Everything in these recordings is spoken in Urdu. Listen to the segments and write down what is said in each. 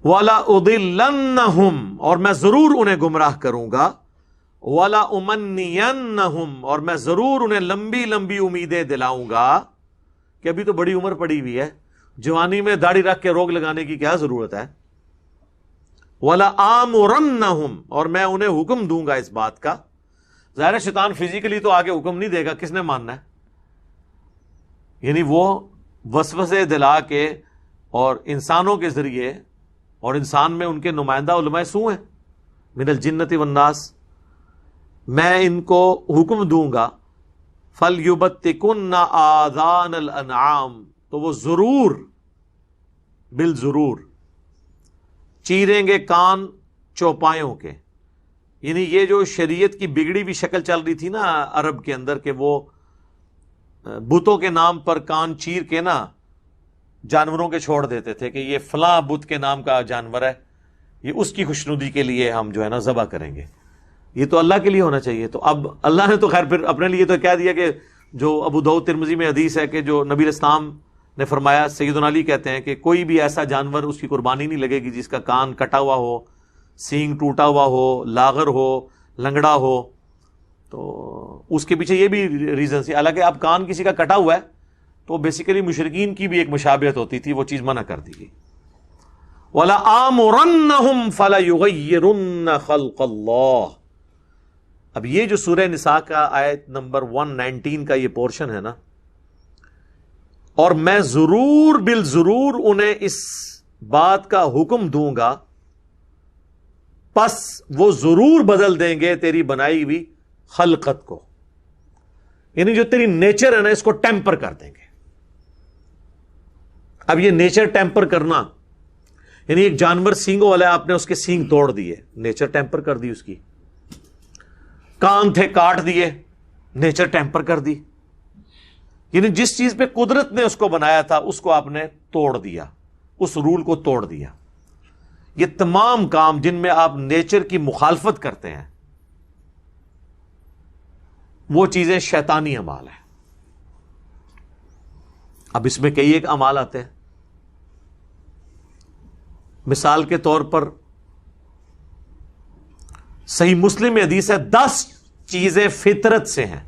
وَلَا أُضِلَّنَّهُمْ، اور میں ضرور انہیں گمراہ کروں گا، وَلَا أُمَنِّيَنَّهُمْ، اور میں ضرور انہیں لمبی لمبی امیدیں دلاؤں گا کہ ابھی تو بڑی عمر پڑی ہوئی ہے، جوانی میں داڑھی رکھ کے روگ لگانے کی کیا ضرورت ہے۔ وَلَا آمُرَنَّهُمْ، اور میں انہیں حکم دوں گا اس بات کا۔ ظاہر ہے شیطان فزیکلی تو آگے حکم نہیں دے گا، کس نے ماننا ہے؟ یعنی وہ وسوسے دلا کے اور انسانوں کے ذریعے، اور انسان میں ان کے نمائندہ علماء سو ہیں من الجنۃ والناس، میں ان کو حکم دوں گا فَلْيُبَتِّكُنَّ آذَانَ الْأَنْعَامِ، تو وہ ضرور بالضرور چیریں گے کان چوپایوں کے۔ یعنی یہ جو شریعت کی بگڑی بھی شکل چل رہی تھی نا عرب کے اندر، کہ وہ بتوں کے نام پر کان چیر کے نا جانوروں کے چھوڑ دیتے تھے کہ یہ فلاں بت کے نام کا جانور ہے، یہ اس کی خوشنودی کے لیے ہم جو ہے نا ذبح کریں گے، یہ تو اللہ کے لیے ہونا چاہیے۔ تو اب اللہ نے تو خیر پھر اپنے لیے تو کہہ دیا کہ جو ابو داؤد ترمذی میں حدیث ہے کہ جو نبی اسلام نے فرمایا، سیدنا علی کہتے ہیں کہ کوئی بھی ایسا جانور اس کی قربانی نہیں لگے گی جس کا کان کٹا ہوا ہو، سینگ ٹوٹا ہوا ہو، لاغر ہو، لنگڑا ہو۔ تو اس کے پیچھے یہ بھی ریزن سی، حالانکہ اب کان کسی کا کٹا ہوا ہے تو بیسیکلی مشرکین کی بھی ایک مشابہت ہوتی تھی، وہ چیز منع کر دی گئی۔ وَلَا آمُرَنَّهُمْ فَلَيُغَيِّرُنَّ خَلْقَ اللَّهِ۔ اب یہ جو سورہ نساء کا آیت نمبر 119 کا یہ پورشن ہے نا، اور میں ضرور بالضرور انہیں اس بات کا حکم دوں گا، پس وہ ضرور بدل دیں گے تیری بنائی ہوئی خلقت کو، یعنی جو تیری نیچر ہے نا اس کو ٹیمپر کر دیں گے۔ اب یہ نیچر ٹیمپر کرنا، یعنی ایک جانور سینگوں والا ہے، آپ نے اس کے سینگ توڑ دیے، نیچر ٹیمپر کر دی اس کی۔ کان تھے کاٹ دیے، نیچر ٹیمپر کر دی۔ یعنی جس چیز پہ قدرت نے اس کو بنایا تھا اس کو آپ نے توڑ دیا، اس رول کو توڑ دیا۔ یہ تمام کام جن میں آپ نیچر کی مخالفت کرتے ہیں وہ چیزیں شیطانی اعمال ہیں۔ اب اس میں کئی ایک اعمال آتے ہیں، مثال کے طور پر صحیح مسلم میں حدیث ہے 10 چیزیں فطرت سے ہیں،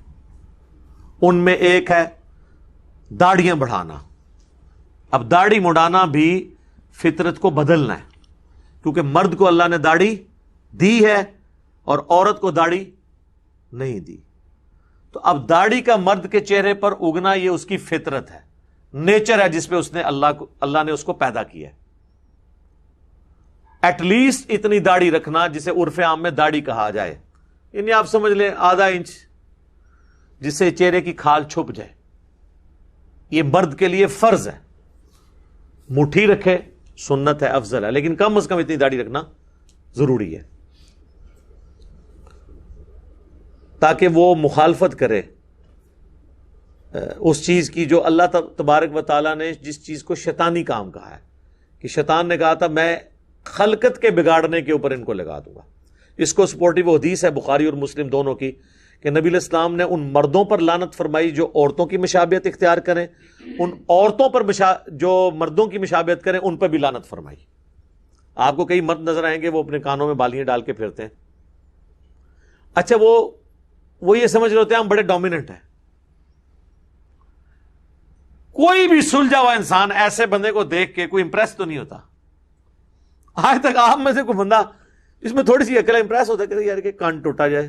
ان میں ایک ہے داڑیاں بڑھانا۔ اب داڑھی مڈانا بھی فطرت کو بدلنا ہے، کیونکہ مرد کو اللہ نے داڑھی دی ہے اور عورت کو داڑھی نہیں دی۔ تو اب داڑھی کا مرد کے چہرے پر اگنا یہ اس کی فطرت ہے، نیچر ہے جس پہ اس نے اللہ نے اس کو پیدا کیا ہے۔ ایٹ لیسٹ اتنی داڑھی رکھنا جسے عرف عام میں داڑھی کہا جائے، یعنی آپ سمجھ لیں آدھا انچ، جس سے چہرے کی کھال چھپ جائے۔ یہ مرد کے لیے فرض ہے، مٹھی رکھے سنت ہے، افضل ہے، لیکن کم از کم اتنی داڑھی رکھنا ضروری ہے تاکہ وہ مخالفت کرے اس چیز کی جو اللہ تبارک و تعالیٰ نے جس چیز کو شیطانی کام کہا ہے، کہ شیطان نے کہا تھا میں خلقت کے بگاڑنے کے اوپر ان کو لگا دوں گا۔ اس کو سپورٹیو حدیث ہے بخاری اور مسلم دونوں کی کہ نبی علیہ السلام نے ان مردوں پر لعنت فرمائی جو عورتوں کی مشابہت اختیار کریں، ان عورتوں پر جو مردوں کی مشابہت کریں ان پر بھی لعنت فرمائی۔ آپ کو کئی مرد نظر آئیں گے وہ اپنے کانوں میں بالیاں ڈال کے پھرتے ہیں، اچھا وہ یہ سمجھ رہے ہوتے ہیں ہم بڑے ڈومیننٹ ہیں۔ کوئی بھی سلجھا ہوا انسان ایسے بندے کو دیکھ کے کوئی امپریس تو نہیں ہوتا۔ آج تک آپ میں سے کوئی بندہ اس میں تھوڑی سی عقل امپریس ہوتا ہے کہ یار کہ کان ٹوٹا جائے،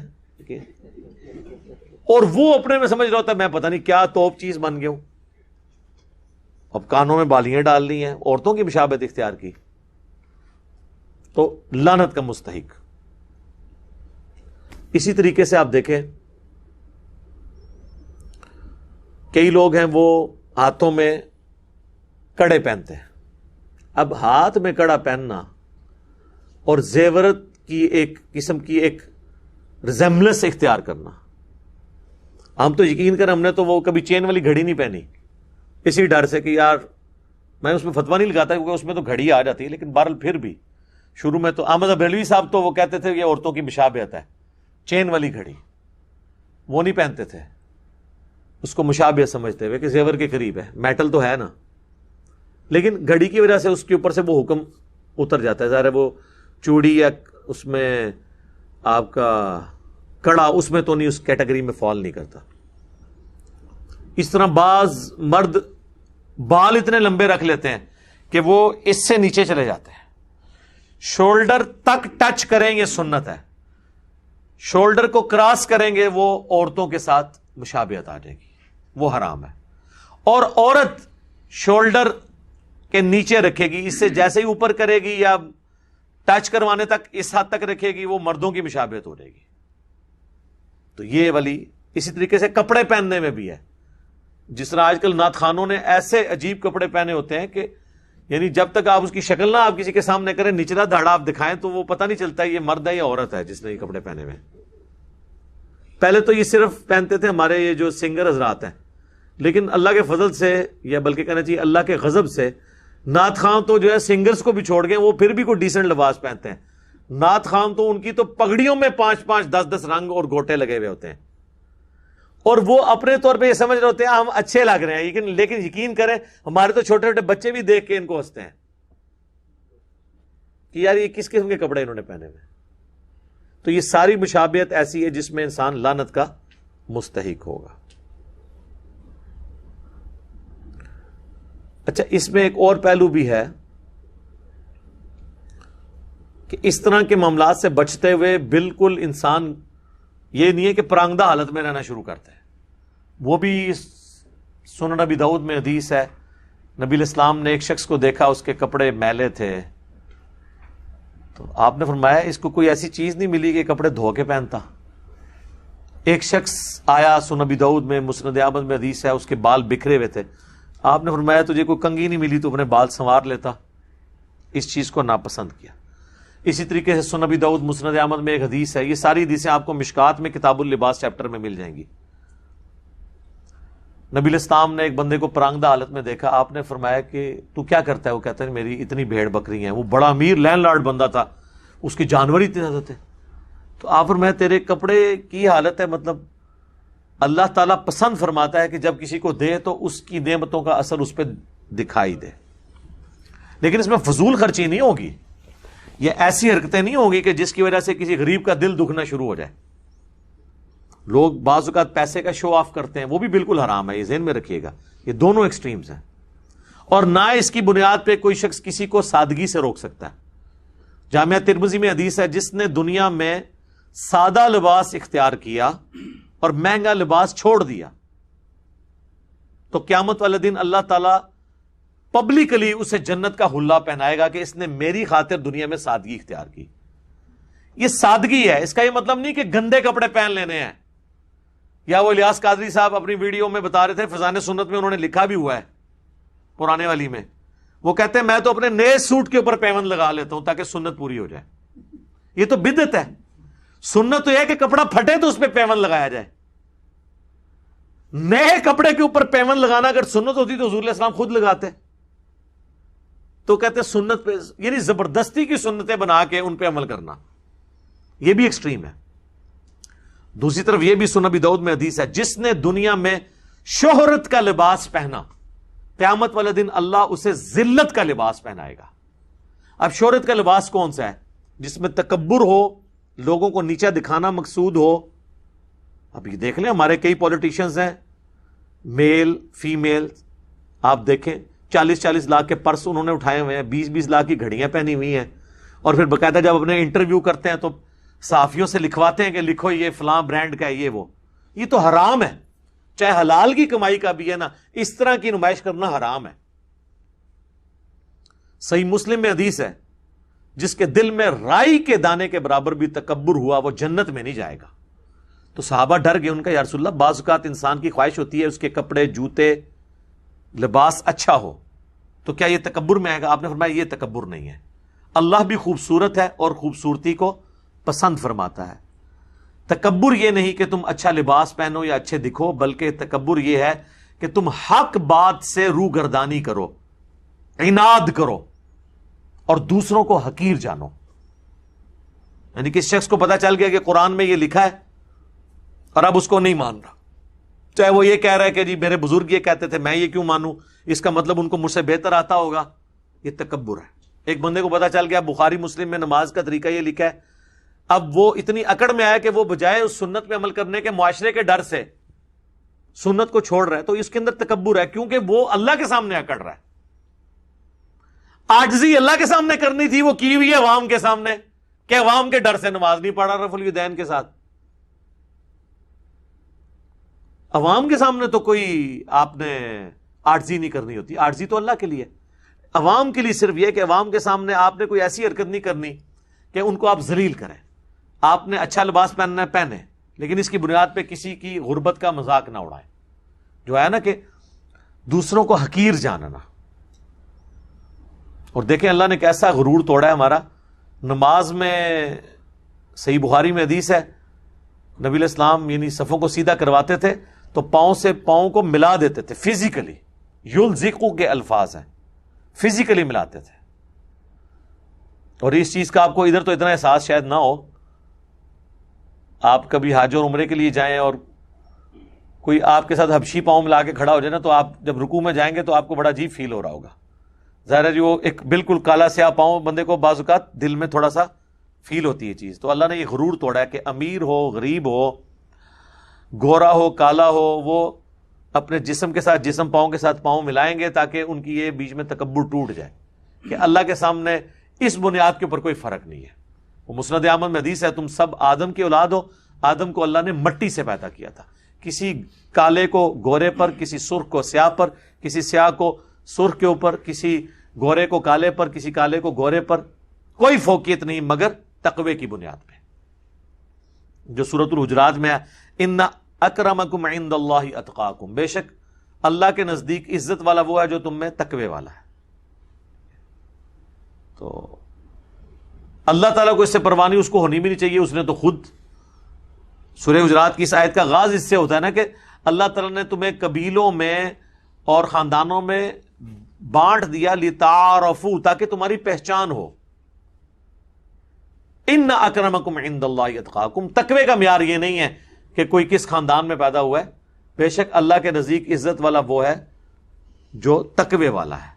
اور وہ اپنے میں سمجھ رہا ہوتا ہے میں پتہ نہیں کیا توپ چیز بن گیا ہوں، اب کانوں میں بالیاں ڈال لی ہیں، عورتوں کی مشابہت اختیار کی، تو لعنت کا مستحق۔ اسی طریقے سے آپ دیکھیں کئی لوگ ہیں وہ ہاتھوں میں کڑے پہنتے ہیں۔ اب ہاتھ میں کڑا پہننا اور زیورت کی ایک قسم کی ایک ریزمبلنس اختیار کرنا، ہم تو یقین کر ہم نے تو وہ کبھی چین والی گھڑی نہیں پہنی اسی ڈر سے کہ یار میں اس میں فتویٰ نہیں لگاتا کیونکہ اس میں تو گھڑی آ جاتی ہے، لیکن بہرحال پھر بھی شروع میں تو احمد بریلوی صاحب تو وہ کہتے تھے یہ عورتوں کی مشابہت ہے، چین والی گھڑی وہ نہیں پہنتے تھے، اس کو مشابہت سمجھتے ہوئے کہ زیور کے قریب ہے، میٹل تو ہے نا، لیکن گھڑی کی وجہ سے اس کے اوپر سے وہ حکم اتر جاتا ہے. ظاہر ہے وہ چوڑی یا اس میں آپ کا کڑا اس میں تو نہیں، اس کیٹیگری میں فال نہیں کرتا. اس طرح بعض مرد بال اتنے لمبے رکھ لیتے ہیں کہ وہ اس سے نیچے چلے جاتے ہیں. شولڈر تک ٹچ کریں گے سنت ہے، شولڈر کو کراس کریں گے وہ عورتوں کے ساتھ مشابہت آ جائے گی، وہ حرام ہے. اور عورت شولڈر کے نیچے رکھے گی، اس سے جیسے ہی اوپر کرے گی یا ٹچ کروانے تک اس حد تک رکھے گی وہ مردوں کی مشابہت ہو جائے گی. تو یہ والی اسی طریقے سے کپڑے پہننے میں بھی ہے. جس طرح آج کل نعت خانوں نے ایسے عجیب کپڑے پہنے ہوتے ہیں کہ یعنی جب تک آپ اس کی شکل نہ آپ کسی کے سامنے کریں، نچلا دھاڑا آپ دکھائیں تو وہ پتہ نہیں چلتا یہ مرد ہے یا عورت ہے جس نے یہ کپڑے پہنے ہوئے. پہلے تو یہ صرف پہنتے تھے ہمارے یہ جو سنگر حضرات ہیں، لیکن اللہ کے فضل سے یا بلکہ کہنا چاہیے اللہ کے غضب سے نعت خان تو جو ہے سنگرز کو بھی چھوڑ گئے، وہ پھر بھی کوئی ڈیسنٹ لباس پہنتے ہیں. نعت خان تو ان کی تو پگڑیوں میں 5-5 10-10 رنگ اور گوٹے لگے ہوئے ہوتے ہیں، اور وہ اپنے طور پہ یہ سمجھ رہے ہوتے ہیں ہم اچھے لگ رہے ہیں. لیکن یقین کریں ہمارے تو چھوٹے چھوٹے بچے بھی دیکھ کے ان کو ہنستے ہیں کہ یار یہ کس قسم کے کپڑے انہوں نے پہنے ہوئے. تو یہ ساری مشابہت ایسی ہے جس میں انسان لعنت کا مستحق ہوگا. اچھا، اس میں ایک اور پہلو بھی ہے کہ اس طرح کے معاملات سے بچتے ہوئے بالکل انسان یہ نہیں ہے کہ پرانگدہ حالت میں رہنا شروع کرتا ہے. وہ بھی سنن نبی داؤد میں حدیث ہے، نبی الاسلام نے ایک شخص کو دیکھا اس کے کپڑے میلے تھے، تو آپ نے فرمایا اس کو کوئی ایسی چیز نہیں ملی کہ کپڑے دھو کے پہنتا. ایک شخص آیا سنن نبی داؤد میں مسند احمد میں حدیث ہے، اس کے بال بکھرے ہوئے تھے. آپ نے فرمایا تجھے کوئی کنگھی نہیں ملی تو اپنے بال سنوار لیتا. اس چیز کو ناپسند کیا. اسی طریقے سے سنن نبی داؤد مسند احمد میں ایک حدیث ہے، یہ ساری حدیثیں آپ کو مشکات میں کتاب اللباس چیپٹر میں مل جائیں گی. نبی الاسلام نے ایک بندے کو پرانگدہ حالت میں دیکھا. آپ نے فرمایا کہ تو کیا کرتا ہے؟ وہ کہتا ہے میری اتنی بھیڑ بکری ہیں. وہ بڑا امیر لینڈ لارڈ بندہ تھا، اس کے جانور اتنے زیادہ تھے. تو آپ فرمایا تیرے کپڑے کی حالت ہے، مطلب اللہ تعالیٰ پسند فرماتا ہے کہ جب کسی کو دے تو اس کی نعمتوں کا اثر اس پہ دکھائی دے، لیکن اس میں فضول خرچی نہیں ہوگی، یہ ایسی حرکتیں نہیں ہوگی کہ جس کی وجہ سے کسی غریب کا دل دکھنا شروع ہو جائے. لوگ بعض اوقات پیسے کا شو آف کرتے ہیں، وہ بھی بالکل حرام ہے، یہ ذہن میں رکھیے گا. یہ دونوں ایکسٹریمز ہیں، اور نہ اس کی بنیاد پہ کوئی شخص کسی کو سادگی سے روک سکتا ہے. جامعہ ترمذی میں حدیث ہے جس نے دنیا میں سادہ لباس اختیار کیا اور مہنگا لباس چھوڑ دیا تو قیامت والے دن اللہ تعالیٰ پبلکلی اسے جنت کا حلہ پہنائے گا کہ اس نے میری خاطر دنیا میں سادگی اختیار کی. یہ سادگی ہے، اس کا یہ مطلب نہیں کہ گندے کپڑے پہن لینے ہیں. یا وہ الیاس قادری صاحب اپنی ویڈیو میں بتا رہے تھے، فضان سنت میں انہوں نے لکھا بھی ہوا ہے پرانے والی میں، وہ کہتے ہیں میں تو اپنے نئے سوٹ کے اوپر پیوند لگا لیتا ہوں تاکہ سنت پوری ہو جائے. یہ تو بدعت ہے. سنت تو یہ ہے کہ کپڑا پھٹے تو اس پہ پیوند لگایا جائے. نئے کپڑے کے اوپر پیوند لگانا اگر سنت ہوتی تو حضور علیہ السلام خود لگاتے. تو کہتے ہیں سنت پہ یعنی زبردستی کی سنتیں بنا کے ان پہ عمل کرنا، یہ بھی ایکسٹریم ہے. دوسری طرف یہ بھی سنن نبی داؤد میں حدیث ہے جس نے دنیا میں شہرت کا لباس پہنا قیامت والے دن اللہ اسے ذلت کا لباس پہنائے گا. اب شہرت کا لباس کون سا ہے؟ جس میں تکبر ہو، لوگوں کو نیچا دکھانا مقصود ہو. اب یہ دیکھ لیں ہمارے کئی پولیٹیشنز ہیں، میل فیمیل، آپ دیکھیں 40-40 لاکھ کے پرس انہوں نے اٹھائے ہوئے ہیں، 20-20 لاکھ کی گھڑیاں پہنی ہوئی ہیں، اور پھر باقاعدہ جب اپنے انٹرویو کرتے ہیں تو صحافیوں سے لکھواتے ہیں کہ لکھو یہ فلاں برانڈ کا ہے، یہ وہ. یہ تو حرام ہے، چاہے حلال کی کمائی کا بھی ہے نا، اس طرح کی نمائش کرنا حرام ہے. صحیح مسلم میں حدیث ہے جس کے دل میں رائی کے دانے کے برابر بھی تکبر ہوا وہ جنت میں نہیں جائے گا. تو صحابہ ڈر گئے، ان کا یا رسول اللہ بعض اوقات انسان کی خواہش ہوتی ہے اس کے کپڑے جوتے لباس اچھا ہو، تو کیا یہ تکبر میں آئے گا؟ آپ نے فرمایا یہ تکبر نہیں ہے. اللہ بھی خوبصورت ہے اور خوبصورتی کو پسند فرماتا ہے. تکبر یہ نہیں کہ تم اچھا لباس پہنو یا اچھے دکھو، بلکہ تکبر یہ ہے کہ تم حق بات سے روگردانی کرو، عناد کرو اور دوسروں کو حقیر جانو. یعنی کہ شخص کو پتا چل گیا کہ قرآن میں یہ لکھا ہے اور اب اس کو نہیں مان رہا، چاہے وہ یہ کہہ رہا ہے کہ جی میرے بزرگ یہ کہتے تھے میں یہ کیوں مانوں، اس کا مطلب ان کو مجھ سے بہتر آتا ہوگا. یہ تکبر ہے. ایک بندے کو پتا چل گیا بخاری مسلم میں نماز کا طریقہ یہ لکھا ہے، اب وہ اتنی اکڑ میں آیا کہ وہ بجائے اس سنت پہ عمل کرنے کے معاشرے کے ڈر سے سنت کو چھوڑ رہا ہے، تو اس کے اندر تکبر ہے، کیونکہ وہ اللہ کے سامنے اکڑ رہا ہے۔ عاجزی اللہ کے سامنے کرنی تھی، وہ کی ہوئی ہے عوام کے سامنے، کہ عوام کے ڈر سے نماز نہیں پڑھا رفع الیدین کے ساتھ۔ عوام کے سامنے تو کوئی آپ نے عاجزی نہیں کرنی ہوتی، عاجزی تو اللہ کے لیے، عوام کے لیے صرف یہ کہ عوام کے سامنے آپ نے کوئی ایسی حرکت نہیں کرنی کہ ان کو آپ ذلیل کریں۔ آپ نے اچھا لباس پہننا ہے پہنے، لیکن اس کی بنیاد پہ کسی کی غربت کا مذاق نہ اڑائیں، جو ہے نا کہ دوسروں کو حقیر جاننا۔ اور دیکھیں اللہ نے کیسا غرور توڑا ہے ہمارا۔ نماز میں صحیح بخاری میں حدیث ہے، نبی علیہ السلام یعنی صفوں کو سیدھا کرواتے تھے تو پاؤں سے پاؤں کو ملا دیتے تھے، فزیکلی، یلزقو کے الفاظ ہیں، فزیکلی ملاتے تھے۔ اور اس چیز کا آپ کو ادھر تو اتنا احساس شاید نہ ہو، آپ کبھی حج اور عمرے کے لیے جائیں اور کوئی آپ کے ساتھ حبشی پاؤں ملا کے کھڑا ہو جائے نا، تو آپ جب رکوع میں جائیں گے تو آپ کو بڑا عجیب فیل ہو رہا ہوگا۔ ظاہر ہے جو ایک بالکل کالا سیاہ پاؤں بندے کو بعض اوقات دل میں تھوڑا سا فیل ہوتی ہے چیز۔ تو اللہ نے یہ غرور توڑا ہے کہ امیر ہو، غریب ہو، گورا ہو، کالا ہو، وہ اپنے جسم کے ساتھ جسم، پاؤں کے ساتھ پاؤں ملائیں گے تاکہ ان کی یہ بیچ میں تکبر ٹوٹ جائے کہ اللہ کے سامنے اس بنیاد کے اوپر کوئی فرق نہیں ہے۔ وہ مسند احمد میں حدیث ہے، تم سب آدم کی اولاد ہو، آدم کو اللہ نے مٹی سے پیدا کیا تھا، کسی کالے کو گورے پر، کسی سرخ کو سیاہ پر، کسی سیاہ کو سرخ کے اوپر، کسی گورے کو کالے پر، کسی کالے کو گورے پر، کوئی فوقیت نہیں مگر تقوی کی بنیاد پہ، جو سورۃ الحجرات میں ہے، ان اکرمکم عند اللہ اتقاکم، بے شک اللہ کے نزدیک عزت والا وہ ہے جو تم میں تقوی والا ہے۔ تو اللہ تعالیٰ کو اس سے پرواہ نہیں، اس کو ہونی بھی نہیں چاہیے۔ اس نے تو خود سورہ حجرات کی اس آیت کا آغاز اس سے ہوتا ہے نا کہ اللہ تعالیٰ نے تمہیں قبیلوں میں اور خاندانوں میں بانٹ دیا لتعارفوا، تاکہ تمہاری پہچان ہو۔ ان اکرمکم عند اللہ اتقاکم، تقوی کا معیار یہ نہیں ہے کہ کوئی کس خاندان میں پیدا ہوا ہے، بے شک اللہ کے نزدیک عزت والا وہ ہے جو تقوی والا ہے۔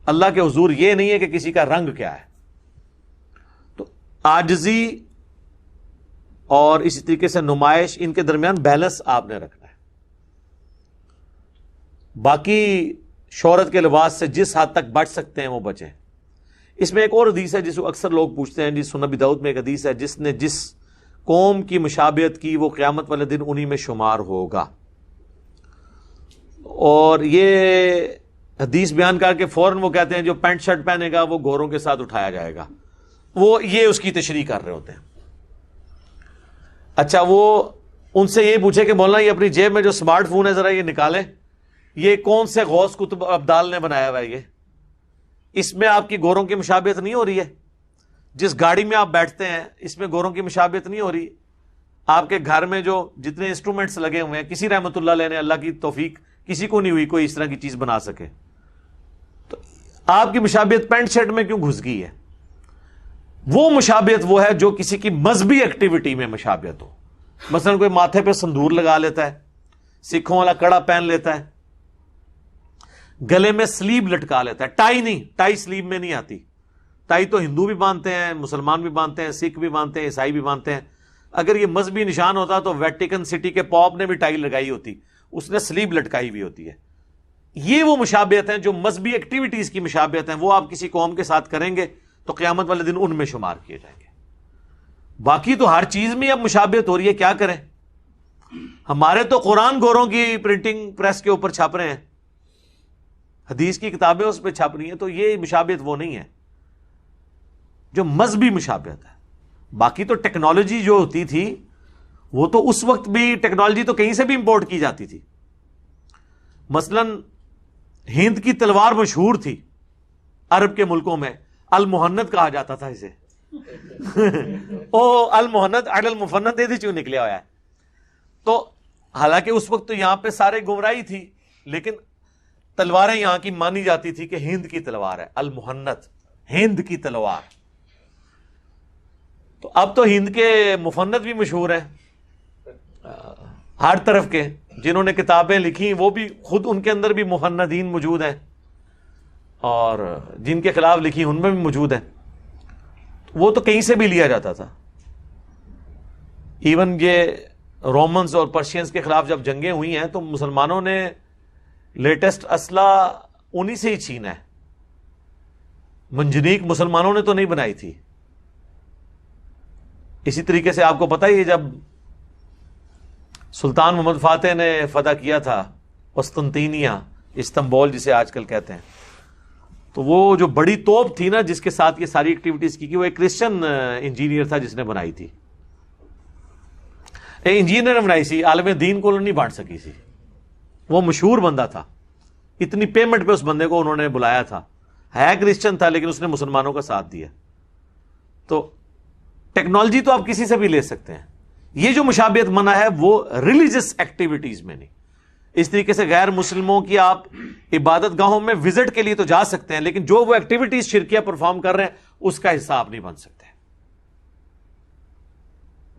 اللہ کے حضور یہ نہیں ہے کہ کسی کا رنگ کیا ہے۔ تو عاجزی اور اسی طریقے سے نمائش، ان کے درمیان بیلنس آپ نے رکھنا ہے۔ باقی شہرت کے لباس سے جس حد تک بچ سکتے ہیں وہ بچیں۔ اس میں ایک اور حدیث ہے جس کو اکثر لوگ پوچھتے ہیں، سنن ابی داؤد میں ایک حدیث ہے، جس نے جس قوم کی مشابہت کی وہ قیامت والے دن انہی میں شمار ہوگا۔ اور یہ حدیث بیان کر کے فوراً وہ کہتے ہیں جو پینٹ شرٹ پہنے گا وہ گوروں کے ساتھ اٹھایا جائے گا، وہ یہ اس کی تشریح کر رہے ہوتے ہیں۔ اچھا، وہ ان سے یہ پوچھے کہ مولانا یہ اپنی جیب میں جو سمارٹ فون ہے ذرا یہ نکالیں، یہ کون سے غوث کتب ابدال نے بنایا ہوا ہے؟ یہ اس میں آپ کی گوروں کی مشابہت نہیں ہو رہی ہے؟ جس گاڑی میں آپ بیٹھتے ہیں اس میں گوروں کی مشابہت نہیں ہو رہی؟ آپ کے گھر میں جو جتنے انسٹرومنٹس لگے ہوئے ہیں، کسی رحمت اللہ علیہ نے، اللہ کی توفیق کسی کو نہیں ہوئی کوئی اس طرح کی چیز بنا سکے، تو آپ کی مشابہت پینٹ شرٹ میں کیوں گھس گئی ہے؟ وہ مشابہت وہ ہے جو کسی کی مذہبی ایکٹیویٹی میں مشابہت ہو۔ مثلا کوئی ماتھے پہ سندور لگا لیتا ہے، سکھوں والا کڑا پہن لیتا ہے، گلے میں سلیب لٹکا لیتا ہے، ٹائی نہیں، ٹائی سلیب میں نہیں آتی۔ ٹائی تو ہندو بھی باندھتے ہیں، مسلمان بھی باندھتے ہیں، سکھ بھی باندھتے ہیں، عیسائی بھی باندھتے ہیں۔ اگر یہ مذہبی نشان ہوتا تو ویٹیکن سٹی کے پاپ نے بھی ٹائی لگائی ہوتی، اس نے سلیب لٹکائی ہوئی ہوتی ہے۔ یہ وہ مشابہت ہیں جو مذہبی ایکٹیویٹیز کی مشابہت ہیں، وہ آپ کسی قوم کے ساتھ کریں گے تو قیامت والے دن ان میں شمار کیے جائیں گے۔ باقی تو ہر چیز میں اب مشابہت ہو رہی ہے، کیا کریں؟ ہمارے تو قرآن گوروں کی پرنٹنگ پریس کے اوپر چھاپ رہے ہیں، حدیث کی کتابیں اس پہ چھاپ رہی ہیں، تو یہ مشابہت وہ نہیں ہے جو مذہبی مشابہت ہے۔ باقی تو ٹیکنالوجی جو ہوتی تھی وہ تو اس وقت بھی ٹیکنالوجی تو کہیں سے بھی امپورٹ کی جاتی تھی۔ مثلا ہند کی تلوار مشہور تھی عرب کے ملکوں میں، المہند کہا جاتا تھا اسے۔ او المہند علی المفند یہ کیوں نکلیا ہوا ہے؟ تو حالانکہ اس وقت تو یہاں پہ سارے گمراہی تھی، لیکن تلواریں یہاں کی مانی جاتی تھی کہ ہند کی تلوار ہے، المہند، ہند کی تلوار۔ تو اب تو ہند کے مفند بھی مشہور ہیں ہر طرف کے، جنہوں نے کتابیں لکھی وہ بھی خود ان کے اندر بھی مفندین موجود ہیں۔ اور جن کے خلاف لکھی ان میں بھی موجود ہے. وہ تو کہیں سے بھی لیا جاتا تھا. ایون یہ رومنز اور پرشینز کے خلاف جب جنگیں ہوئی ہیں تو مسلمانوں نے لیٹسٹ اسلحہ انہی سے ہی چھینا ہے. منجنیق مسلمانوں نے تو نہیں بنائی تھی. اسی طریقے سے آپ کو پتہ ہی ہے جب سلطان محمد فاتح نے فتح کیا تھا قسطنطینیہ، استنبول جسے آج کل کہتے ہیں، تو وہ جو بڑی توپ تھی نا جس کے ساتھ یہ ساری ایکٹیویٹیز کی وہ ایک کرسچن انجینئر تھا جس نے بنائی تھی. انجینئر نے بنائی سی، عالم دین کو نہیں بانٹ سکی سی. وہ مشہور بندہ تھا، اتنی پیمنٹ پہ اس بندے کو انہوں نے بلایا تھا. ہے کرسچن تھا لیکن اس نے مسلمانوں کا ساتھ دیا. تو ٹیکنالوجی تو آپ کسی سے بھی لے سکتے ہیں. یہ جو مشابہت منع ہے وہ ریلیجس ایکٹیویٹیز میں نہیں. اس طریقے سے غیر مسلموں کی آپ عبادت گاہوں میں وزٹ کے لیے تو جا سکتے ہیں، لیکن جو وہ ایکٹیویٹیز شرکیہ پرفارم کر رہے ہیں اس کا حصہ آپ نہیں بن سکتے.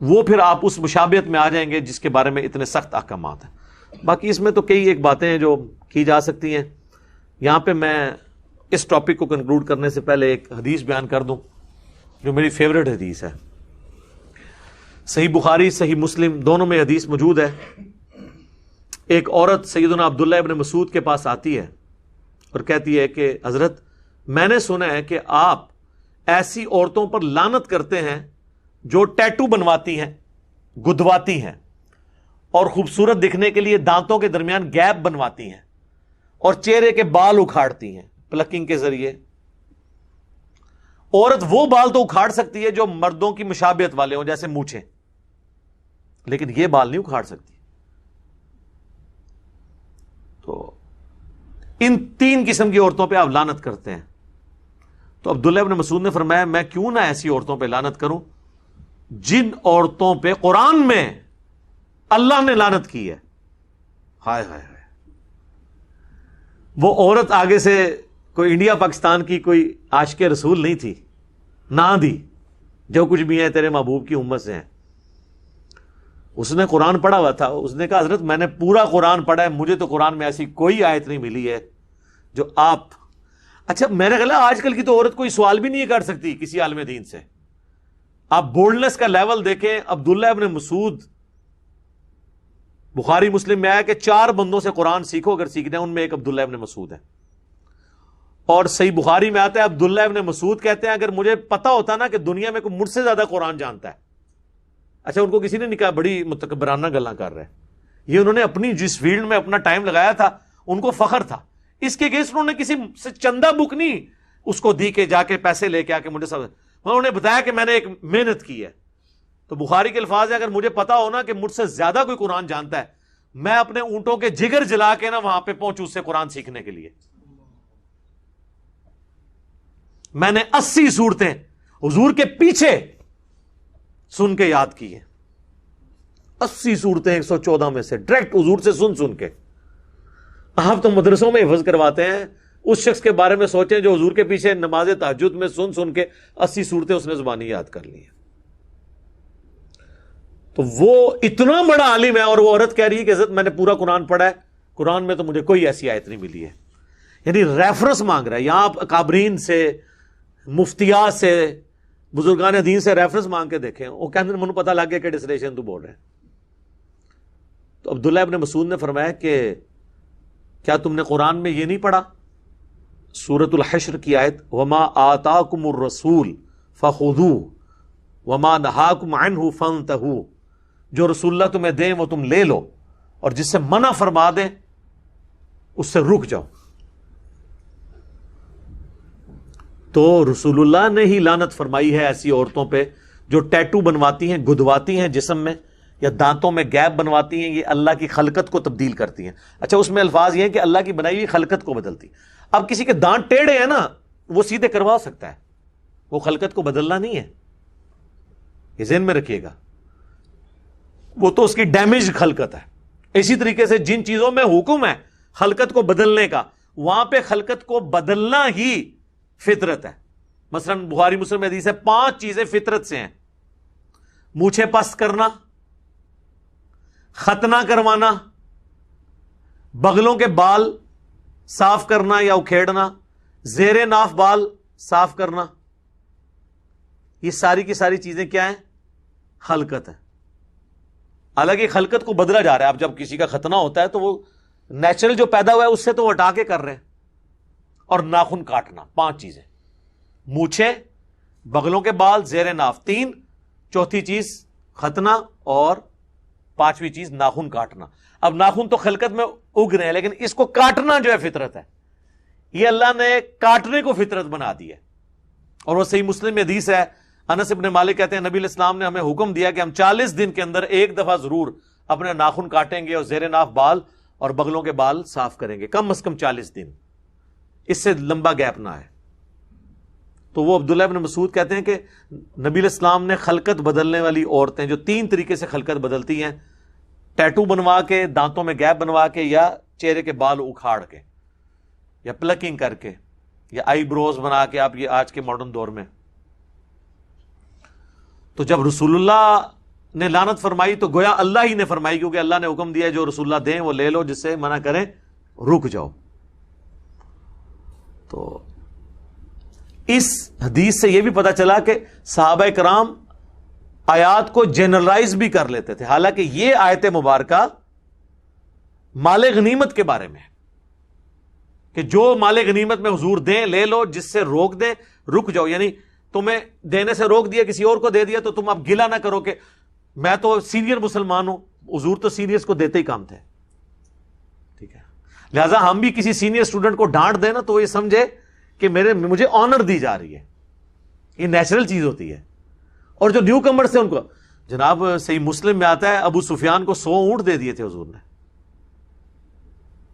وہ پھر آپ اس مشابہت میں آ جائیں گے جس کے بارے میں اتنے سخت احکامات ہیں. باقی اس میں تو کئی ایک باتیں ہیں جو کی جا سکتی ہیں. یہاں پہ میں اس ٹاپک کو کنکلوڈ کرنے سے پہلے ایک حدیث بیان کر دوں جو میری فیوریٹ حدیث ہے. صحیح بخاری صحیح مسلم دونوں میں حدیث موجود ہے. ایک عورت سیدنا عبداللہ ابن مسعود کے پاس آتی ہے اور کہتی ہے کہ حضرت میں نے سنا ہے کہ آپ ایسی عورتوں پر لعنت کرتے ہیں جو ٹیٹو بنواتی ہیں، گدواتی ہیں، اور خوبصورت دکھنے کے لیے دانتوں کے درمیان گیپ بنواتی ہیں اور چہرے کے بال اکھاڑتی ہیں پلکنگ کے ذریعے. عورت وہ بال تو اکھاڑ سکتی ہے جو مردوں کی مشابہت والے ہوں جیسے مونچھیں، لیکن یہ بال نہیں اکھاڑ سکتی. تو ان تین قسم کی عورتوں پہ آپ لعنت کرتے ہیں. تو عبداللہ ابن مسعود نے فرمایا میں کیوں نہ ایسی عورتوں پہ لعنت کروں جن عورتوں پہ قرآن میں اللہ نے لعنت کی ہے. ہائے ہائے ہائے. وہ عورت آگے سے کوئی انڈیا پاکستان کی کوئی عاشق رسول نہیں تھی، نہ دی جو کچھ بھی ہے تیرے محبوب کی امت سے ہیں. اس نے قرآن پڑھا ہوا تھا. اس نے کہا حضرت میں نے پورا قرآن پڑھا ہے، مجھے تو قرآن میں ایسی کوئی آیت نہیں ملی ہے جو آپ. اچھا میرا خیال ہے آج کل کی تو عورت کوئی سوال بھی نہیں کر سکتی کسی عالم دین سے. آپ بولڈنس کا لیول دیکھیں. عبداللہ ابن مسعود، بخاری مسلم میں آیا کہ 4 بندوں سے قرآن سیکھو اگر سیکھنا ہے، ان میں ایک عبداللہ ابن مسعود ہے. اور صحیح بخاری میں آتا ہے عبداللہ ابن مسعود کہتے ہیں اگر مجھے پتا ہوتا نا کہ دنیا میں کوئی مجھ سے زیادہ قرآن جانتا ہے. اچھا ان کو کسی نے نہیں کہا بڑی متکبرانہ گلاں کر رہے ہیں، یہ انہوں نے اپنی جس فیلڈ میں اپنا ٹائم لگایا تھا ان کو فخر تھا. اس کے اگینسٹ انہوں نے کسی سے چندہ بک نہیں اس کو دی کہ جا کے پیسے لے کے آ کے مجھے سب، انہوں نے بتایا کہ میں نے ایک محنت کی ہے. تو بخاری کے الفاظ ہے اگر مجھے پتا ہو نا کہ مجھ سے زیادہ کوئی قرآن جانتا ہے، میں اپنے اونٹوں کے جگر جلا کے نا وہاں پہ پہنچوں اس سے قرآن سیکھنے کے لیے. میں نے 80 صورتیں حضور کے پیچھے سن کے یاد کی ہیں. 80 صورتیں 114 میں سے ڈائریکٹ حضور سے سن کے. آپ تو مدرسوں میں حفظ کرواتے ہیں. اس شخص کے بارے میں سوچیں جو حضور کے پیچھے نماز تہجد میں سن کے 80 صورتیں اس نے زبانی یاد کر لی ہیں. تو وہ اتنا بڑا عالم ہے اور وہ عورت کہہ رہی ہے کہ حضرت میں نے پورا قرآن پڑھا ہے، قرآن میں تو مجھے کوئی ایسی آیت نہیں ملی ہے. یعنی ریفرنس مانگ رہا ہے. یہاں آپ اکابرین سے، مفتیات سے، بزرگان دین سے ریفرنس مانگ کے دیکھیں. وہ کہتے ہیں مجھے پتا لگ گیا کہ ڈسلیشن تو بول رہے ہیں. تو عبداللہ ابن مسعود نے فرمایا کہ کیا تم نے قرآن میں یہ نہیں پڑھا سورۃ الحشر کی آیت وما آتاکم الرسول فخذوہ وما نہاکم عنہ فانتہوا، جو رسول اللہ تمہیں دیں وہ تم لے لو اور جس سے منع فرما دیں اس سے رک جاؤ. تو رسول اللہ نے ہی لعنت فرمائی ہے ایسی عورتوں پہ جو ٹیٹو بنواتی ہیں، گدواتی ہیں جسم میں، یا دانتوں میں گیپ بنواتی ہیں. یہ اللہ کی خلقت کو تبدیل کرتی ہیں. اچھا اس میں الفاظ یہ ہیں کہ اللہ کی بنائی ہوئی خلقت کو بدلتی. اب کسی کے دانت ٹیڑھے ہیں نا وہ سیدھے کروا سکتا ہے، وہ خلقت کو بدلنا نہیں ہے. یہ ذہن میں رکھیے گا، وہ تو اس کی ڈیمیج خلقت ہے. اسی طریقے سے جن چیزوں میں حکم ہے خلقت کو بدلنے کا، وہاں پہ خلقت کو بدلنا ہی فطرت ہے. مثلا بخاری مسلم حدیث ہے 5 چیزیں فطرت سے ہیں: مونچھیں پست کرنا، ختنہ کروانا، بغلوں کے بال صاف کرنا یا اکھیڑنا، زیر ناف بال صاف کرنا، یہ ساری کی ساری چیزیں کیا ہیں؟ خلقت ہے. حالانکہ خلقت کو بدلا جا رہا ہے. اب جب کسی کا ختنہ ہوتا ہے تو وہ نیچرل جو پیدا ہوا ہے اس سے تو وہ ہٹا کے کر رہے ہیں. اور ناخن کاٹنا، 5 چیزیں: مونچھیں، بغلوں کے بال، زیر ناف 3، چوتھی چیز ختنہ، اور 5ویں چیز ناخن کاٹنا. اب ناخن تو خلقت میں اگ رہے ہیں، لیکن اس کو کاٹنا جو ہے فطرت ہے. یہ اللہ نے کاٹنے کو فطرت بنا دی ہے. اور وہ صحیح مسلم میں حدیث ہے، انس ابن مالک کہتے ہیں نبی علیہ السلام نے ہمیں حکم دیا کہ ہم 40 دن کے اندر ایک دفعہ ضرور اپنے ناخن کاٹیں گے اور زیر ناف بال اور بغلوں کے بال صاف کریں گے، کم از کم 40 دن، اس سے لمبا گیپ نہ ہے. تو وہ عبداللہ ابن مسعود کہتے ہیں کہ نبی علیہ السلام نے خلقت بدلنے والی عورتیں جو 3 طریقے سے خلقت بدلتی ہیں، ٹیٹو بنوا کے، دانتوں میں گیپ بنوا کے، یا چہرے کے بال اکھاڑ کے، یا پلکنگ کر کے، یا آئی بروز بنا کے، آپ یہ آج کے ماڈرن دور میں. تو جب رسول اللہ نے لعنت فرمائی تو گویا اللہ ہی نے فرمائی، کیونکہ اللہ نے حکم دیا جو رسول اللہ دیں وہ لے لو، جس سے منع کریں رک جاؤ. تو اس حدیث سے یہ بھی پتا چلا کہ صحابہ کرام آیات کو جنرلائز بھی کر لیتے تھے. حالانکہ یہ آیت مبارکہ مال غنیمت کے بارے میں ہے کہ جو مال غنیمت میں حضور دیں لے لو، جس سے روک دیں رک جاؤ. یعنی تمہیں دینے سے روک دیا، کسی اور کو دے دیا، تو تم اب گلہ نہ کرو کہ میں تو سینئر مسلمان ہوں. حضور تو سینئرز کو دیتے ہی کام تھے، ٹھیک ہے. لہذا ہم بھی کسی سینئر اسٹوڈنٹ کو ڈانٹ دیں نا تو یہ سمجھے کہ مجھے آنر دی جا رہی ہے. یہ نیچرل چیز ہوتی ہے. اور جو نیو کمرز تھے ان کو، جناب صحیح مسلم میں آتا ہے ابو سفیان کو 100 اونٹ دے دیے تھے حضور نے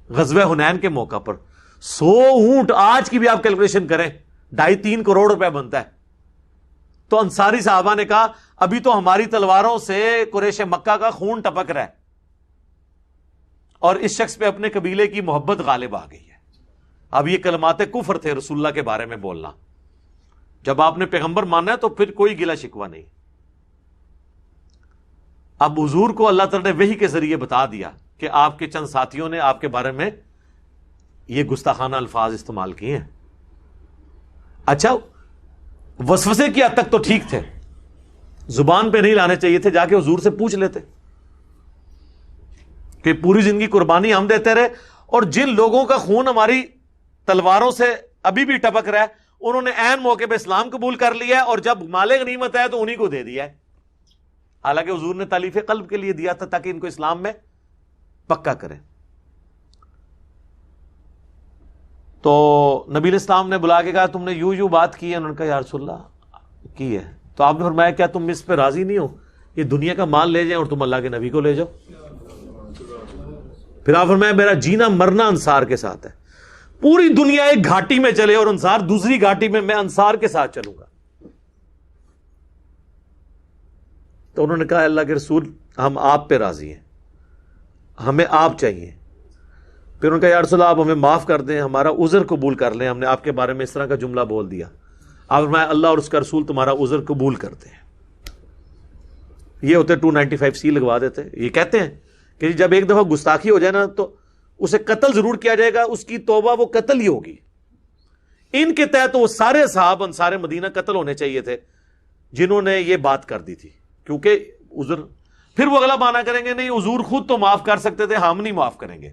غزوہ حنین کے موقع پر. 100 اونٹ آج کی بھی آپ کیلکولیشن کریں 2.5-3 کروڑ روپے بنتا ہے. تو انصاری صحابہ نے کہا ابھی تو ہماری تلواروں سے قریش مکہ کا خون ٹپک رہا ہے، اور اس شخص پہ اپنے قبیلے کی محبت غالب آ گئی ہے. اب یہ کلمات کفر تھے رسول اللہ کے بارے میں بولنا. جب آپ نے پیغمبر مانا ہے تو پھر کوئی گلہ شکوہ نہیں. اب حضور کو اللہ تعالی نے وحی کے ذریعے بتا دیا کہ آپ کے چند ساتھیوں نے آپ کے بارے میں یہ گستاخانہ الفاظ استعمال کیے ہیں. اچھا، وسوسے کی حد تک تو ٹھیک تھے، زبان پہ نہیں لانے چاہیے تھے، جا کے حضور سے پوچھ لیتے کہ پوری زندگی قربانی ہم دیتے رہے، اور جن لوگوں کا خون ہماری تلواروں سے ابھی بھی ٹپک رہا ہے انہوں نے عین موقع پہ اسلام قبول کر لیا ہے، اور جب مال غنیمت ہے تو انہی کو دے دیا ہے. حالانکہ حضور نے تالیف قلب کے لیے دیا تھا تاکہ ان کو اسلام میں پکا کریں. تو نبی علیہ السلام نے بلا کے کہا تم نے یوں بات کی ہے. انہوں نے کہا یا رسول اللہ کی ہے. تو آپ نے فرمایا کیا تم اس پہ راضی نہیں ہو یہ دنیا کا مال لے جائیں اور تم اللہ کے نبی کو لے جاؤ؟ پھر آپ فرمایا میرا جینا مرنا انصار کے ساتھ ہے. پوری دنیا ایک گھاٹی میں چلے اور انصار دوسری گھاٹی میں انصار کے ساتھ چلوں گا. تو انہوں نے کہا اللہ کے رسول ہم آپ پہ راضی ہیں، ہمیں آپ چاہیے. پھر انہوں نے کہا یا رسول اللہ آپ ہمیں معاف کر دیں، ہمارا عذر قبول کر لیں، ہم نے آپ کے بارے میں اس طرح کا جملہ بول دیا. آپ فرمایا اللہ اور اس کا رسول تمہارا عذر قبول کرتے ہیں. یہ ہوتے 295C لگوا دیتے. یہ کہتے ہیں کہ جب ایک دفعہ گستاخی ہو جائے نا تو اسے قتل ضرور کیا جائے گا، اس کی توبہ وہ قتل ہی ہوگی. ان کے تحت وہ سارے صحابہ انصار مدینہ قتل ہونے چاہیے تھے جنہوں نے یہ بات کر دی تھی، کیونکہ عذر. پھر وہ اگلا بہانہ کریں گے نہیں حضور خود تو معاف کر سکتے تھے، ہم نہیں معاف کریں گے.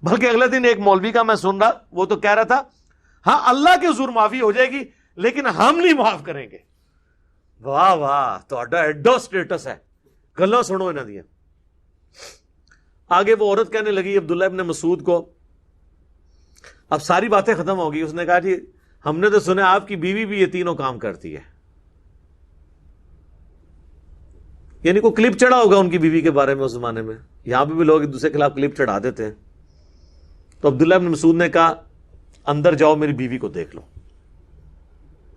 بلکہ اگلے دن ایک مولوی کا میں سن رہا، وہ تو کہہ رہا تھا ہاں اللہ کے حضور معافی ہو جائے گی لیکن ہم نہیں معاف کریں گے. واہ واہ، تو ایڈو سٹیٹس ہے. گلاں سنو انہاں دیاں. آگے وہ عورت کہنے لگی عبداللہ ابن مسعود کو، اب ساری باتیں ختم ہو گئی. اس نے کہا جی ہم نے تو سنا آپ کی بیوی بھی یہ تینوں کام کرتی ہے. یعنی کوئی کلپ چڑھا ہوگا ان کی بیوی کے بارے میں اس زمانے میں. یہاں پہ بھی لوگ ایک دوسرے کے خلاف کلپ چڑھا دیتے ہیں. تو عبداللہ ابن مسعود نے کہا اندر جاؤ میری بیوی کو دیکھ لو.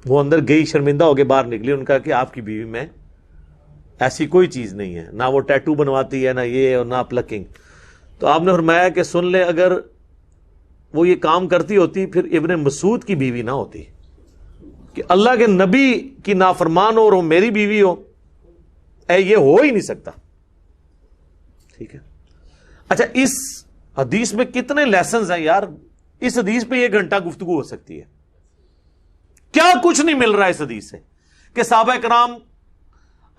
وہ اندر گئی، شرمندہ ہو کے باہر نکلی. ان کا کہ آپ کی بیوی میں ایسی کوئی چیز نہیں ہے، نہ وہ ٹیٹو بنواتی ہے، نہ یہ اور نہ پلکنگ. تو آپ نے فرمایا کہ سن لے اگر وہ یہ کام کرتی ہوتی پھر ابن مسعود کی بیوی نہ ہوتی، کہ اللہ کے نبی کی نافرمان ہو اور وہ میری بیوی ہو، یہ ہو ہی نہیں سکتا. ٹھیک ہے. اچھا اس حدیث میں کتنے لیسنز ہیں یار. اس حدیث پہ 1 گھنٹہ گفتگو ہو سکتی ہے. کیا کچھ نہیں مل رہا اس حدیث سے کہ صحابہ کرام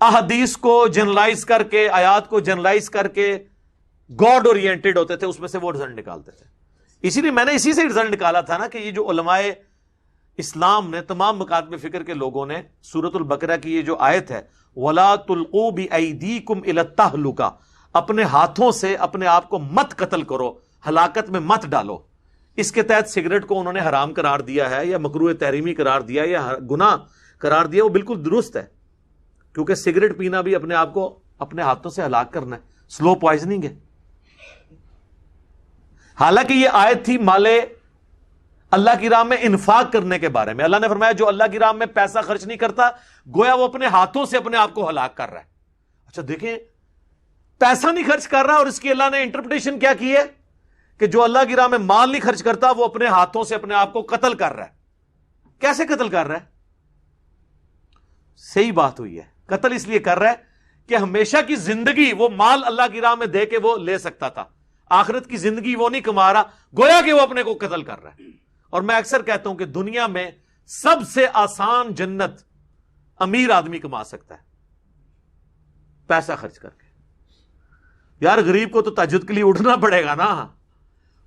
احادیث کو جنرلائز کر کے، آیات کو جنرلائز کر کے گاڈ اورینٹڈ ہوتے تھے، اس میں سے وہ رزلٹ نکالتے تھے. اسی لیے میں نے اسی سے رزلٹ نکالا تھا نا کہ یہ جو علماء اسلام نے، تمام مکاتب فکر کے لوگوں نے سورۃ البقرہ کی یہ جو آیت ہے وَلَا تُلْقُوا بِأَيْدِيكُمْ إِلَى التَّهْلُكَةِ، اپنے ہاتھوں سے اپنے آپ کو مت قتل کرو، ہلاکت میں مت ڈالو. اس کے تحت سگریٹ کو انہوں نے حرام قرار دیا ہے یا مکروہ تحریمی قرار دیا یا گناہ قرار دیا، وہ بالکل درست ہے، کیونکہ سگریٹ پینا بھی اپنے آپ کو اپنے ہاتھوں سے ہلاک کرنا ہے، سلو پوائزننگ ہے. حالانکہ یہ آیت تھی مال اللہ کی راہ میں انفاق کرنے کے بارے میں. اللہ نے فرمایا جو اللہ کی راہ میں پیسہ خرچ نہیں کرتا گویا وہ اپنے ہاتھوں سے اپنے آپ کو ہلاک کر رہا ہے. اچھا دیکھیں، پیسہ نہیں خرچ کر رہا اور اس کی اللہ نے انٹرپریٹیشن کیا کی ہے کہ جو اللہ کی راہ میں مال نہیں خرچ کرتا وہ اپنے ہاتھوں سے اپنے آپ کو قتل کر رہا ہے. کیسے قتل کر رہا ہے؟ صحیح بات ہوئی ہے، قتل اس لیے کر رہا ہے کہ ہمیشہ کی زندگی وہ مال اللہ کی راہ میں دے کے وہ لے سکتا تھا، آخرت کی زندگی وہ نہیں کما رہا، گویا کہ وہ اپنے کو قتل کر رہا ہے. اور میں اکثر کہتا ہوں کہ دنیا میں سب سے آسان جنت امیر آدمی کما سکتا ہے، پیسہ خرچ کر کے. یار غریب کو تو تہجد کے لیے اٹھنا پڑے گا نا،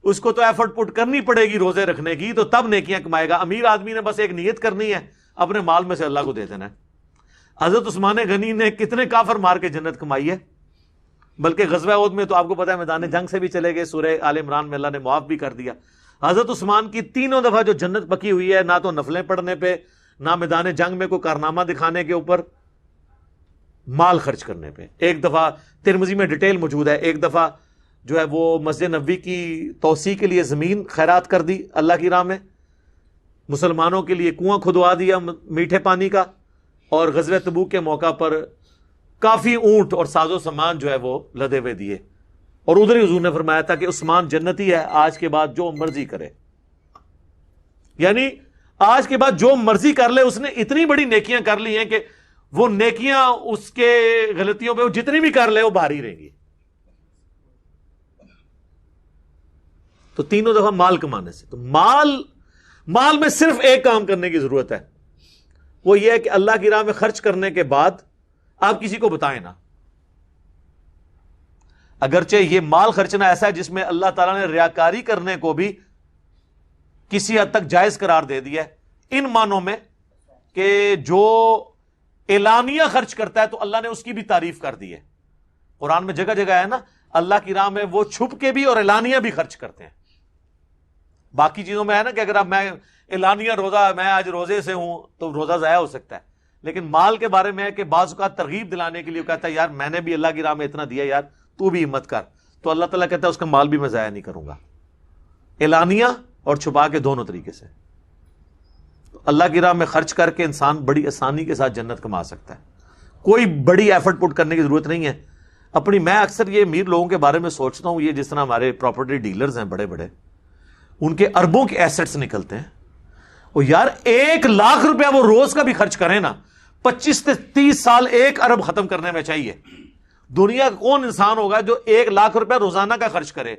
اس کو تو ایفرٹ پٹ کرنی پڑے گی روزے رکھنے کی، تو تب نیکیاں کمائے گا. امیر آدمی نے بس ایک نیت کرنی ہے، اپنے مال میں سے اللہ کو دے دینا ہے. حضرت عثمان غنی نے کتنے کافر مار کے جنت کمائی ہے، بلکہ غزوہ احد میں تو آپ کو پتا ہے میدان جنگ سے بھی چلے گئے، سورہ آل عمران میں اللہ نے معاف بھی کر دیا. حضرت عثمان کی 3 دفعہ جو جنت پکی ہوئی ہے، نہ تو نفلیں پڑھنے پہ، نہ میدان جنگ میں کوئی کارنامہ دکھانے کے اوپر، مال خرچ کرنے پہ. ایک دفعہ ترمذی میں ڈیٹیل موجود ہے، ایک دفعہ جو ہے وہ مسجد نبوی کی توسیع کے لیے زمین خیرات کر دی اللہ کی راہ میں، مسلمانوں کے لیے کنواں کھدوا دیا میٹھے پانی کا، اور غزوہ تبوک کے موقع پر کافی اونٹ اور ساز و سامان جو ہے وہ لدے ہوئے دیے. اور ادھر ہی حضور نے فرمایا تھا کہ عثمان جنتی ہے، آج کے بعد جو مرضی کرے. یعنی آج کے بعد جو مرضی کر لے، اس نے اتنی بڑی نیکیاں کر لی ہیں کہ وہ نیکیاں اس کے غلطیوں پہ وہ جتنی بھی کر لے وہ بھاری رہیں گی. تو 3 دفعہ مال کمانے سے، تو مال میں صرف ایک کام کرنے کی ضرورت ہے، وہ یہ ہے کہ اللہ کی راہ میں خرچ کرنے کے بعد آپ کسی کو بتائیں نا. اگرچہ یہ مال خرچنا ایسا ہے جس میں اللہ تعالیٰ نے ریاکاری کرنے کو بھی کسی حد تک جائز قرار دے دیا ہے، ان معنوں میں کہ جو اعلانیہ خرچ کرتا ہے تو اللہ نے اس کی بھی تعریف کر دی ہے. قرآن میں جگہ جگہ ہے نا، اللہ کی راہ میں وہ چھپ کے بھی اور اعلانیہ بھی خرچ کرتے ہیں. باقی چیزوں میں ہے نا کہ اگر اب میں اعلانیہ روزہ، میں آج روزے سے ہوں تو روزہ ضائع ہو سکتا ہے، لیکن مال کے بارے میں ہے کہ بعض اوقات ترغیب دلانے کے لیے کہتا ہے یار میں نے بھی اللہ کی راہ میں اتنا دیا، یار تو بھی ہمت کر، تو اللہ تعالیٰ کہتا ہے اس کا مال بھی میں ضائع نہیں کروں گا. اعلانیہ اور چھپا کے دونوں طریقے سے. تو اللہ کی راہ میں خرچ کر کے انسان بڑی آسانی کے ساتھ جنت کما سکتا ہے، کوئی بڑی ایفرٹ پٹ کرنے کی ضرورت نہیں ہے. میں اکثر یہ امیر لوگوں کے بارے میں سوچتا ہوں، یہ جس طرح ہمارے پراپرٹی ڈیلرز ہیں بڑے بڑے، ان کے اربوں کے ایسٹس نکلتے ہیں. وہ یار 1 لاکھ روپیہ وہ روز کا بھی خرچ کریں نا، 25 سے 30 سال 1 ارب ختم کرنے میں چاہیے. دنیا کا کون انسان ہوگا جو 1 لاکھ روپیہ روزانہ کا خرچ کرے،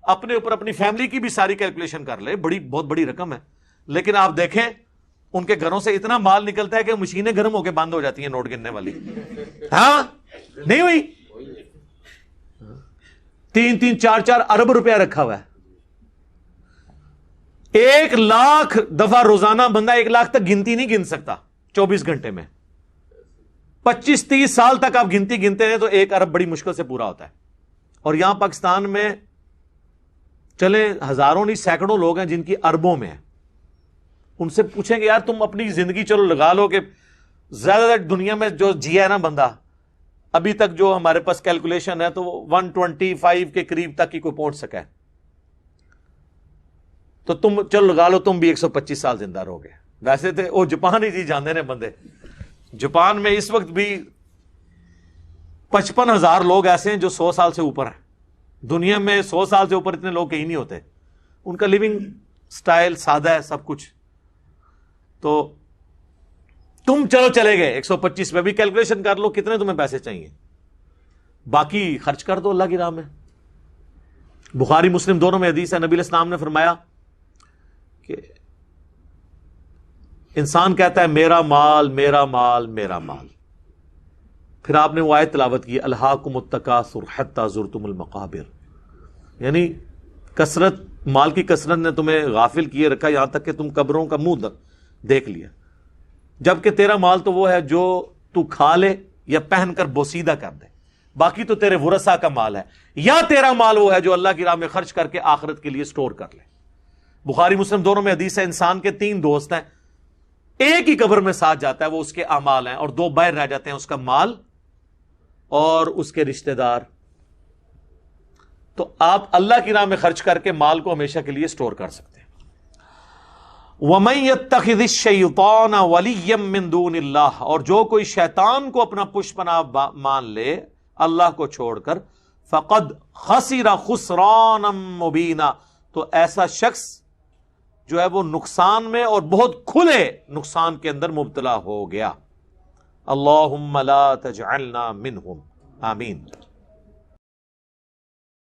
اپنے اوپر اپنی فیملی کی بھی ساری کیلکولیشن کر لے، بہت بڑی رقم ہے. لیکن آپ دیکھیں ان کے گھروں سے اتنا مال نکلتا ہے کہ مشینیں گرم ہو کے بند ہو جاتی ہیں نوٹ گننے والی. ہاں نہیں ہوئی، 3-3 4-4 ارب روپیہ رکھا ہوا ہے. 1 لاکھ دفعہ روزانہ بندہ 1 لاکھ تک گنتی نہیں گن سکتا 24 گھنٹے میں. 25-30 سال تک آپ گنتی گنتے ہیں تو 1 ارب بڑی مشکل سے پورا ہوتا ہے. اور یہاں پاکستان میں چلے ہزاروں نہیں سینکڑوں لوگ ہیں جن کی اربوں میں ہے. ان سے پوچھیں گے یار تم اپنی زندگی چلو لگا لو کہ زیادہ تر دنیا میں جو جیا ہے نا بندہ ابھی تک، جو ہمارے پاس کیلکولیشن ہے تو 125 کے قریب تک ہی کوئی پہنچ سکا ہے. تو تم چلو لگا لو تم بھی 125 سال زندہ رہو گے. ویسے تو وہ جاپان ہی جانے نے بندے، جاپان میں اس وقت بھی 55,000 لوگ ایسے ہیں جو 100 سال سے اوپر ہیں. دنیا میں 100 سال سے اوپر اتنے لوگ کہیں نہیں ہوتے. ان کا لیونگ سٹائل سادہ ہے سب کچھ. تو تم چلو چلے گئے 125 میں بھی کیلکولیشن کر لو کتنے تمہیں پیسے چاہیے، باقی خرچ کر دو اللہ کی راہ میں. بخاری مسلم دونوں میں حدیث ہے، نبی علیہ السلام نے فرمایا کہ انسان کہتا ہے میرا مال میرا مال میرا مال، پھر آپ نے وہ آیت تلاوت کی الہاکم التکاثر حتی زرتم المقابر، یعنی کثرت، مال کی کثرت نے تمہیں غافل کیے رکھا یہاں تک کہ تم قبروں کا منہ دیکھ لیا، جبکہ تیرا مال تو وہ ہے جو تو کھا لے یا پہن کر بوسیدہ کر دے، باقی تو تیرے ورثاء کا مال ہے، یا تیرا مال وہ ہے جو اللہ کی راہ میں خرچ کر کے آخرت کے لیے سٹور کر لے۔ بخاری مسلم دونوں میں حدیث ہے، انسان کے 3 دوست ہیں، ایک ہی قبر میں ساتھ جاتا ہے، وہ اس کے اعمال ہیں، اور 2 باہر رہ جاتے ہیں، اس کا مال اور اس کے رشتہ دار۔ تو آپ اللہ کی راہ میں خرچ کر کے مال کو ہمیشہ کے لیے سٹور کر سکتے ہیں۔ وَمَن يَتَّخِذِ الشَّيْطَانَ وَلِيًّا مِّن دُونِ اللَّهِ، اور جو کوئی شیطان کو اپنا پشپناہ مان لے اللہ کو چھوڑ کر، فَقَدْ خَسِرَ خُسْرَانًا مُبِينًا، تو ایسا شخص جو ہے وہ نقصان میں اور بہت کھلے نقصان کے اندر مبتلا ہو گیا۔ اللہم لا تجعلنا منہم، آمین۔